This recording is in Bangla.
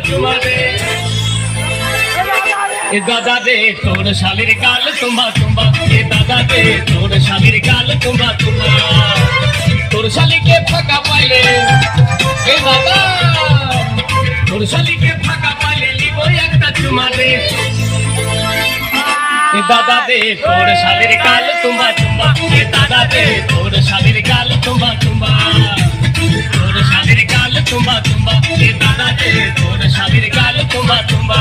চুমা দে এ দাদা দে তোর শালির গাল তোমা তোমা এ দাদা দে তোর শালির গাল তোমা তোমা তোর শালিকে ফাঁকা পাইলে এ দাদা তোর শালিকে ফাঁকা পাইলে লিবো একটা চুমা দে এ দাদা দে তোর শালির গাল তোমা তোমা এ দাদা দে তোর শালির গাল তোমা তোমা তোর শালির গাল তোমা তোমা এ দাদা দে তোর শালির গাল তোমা তোমা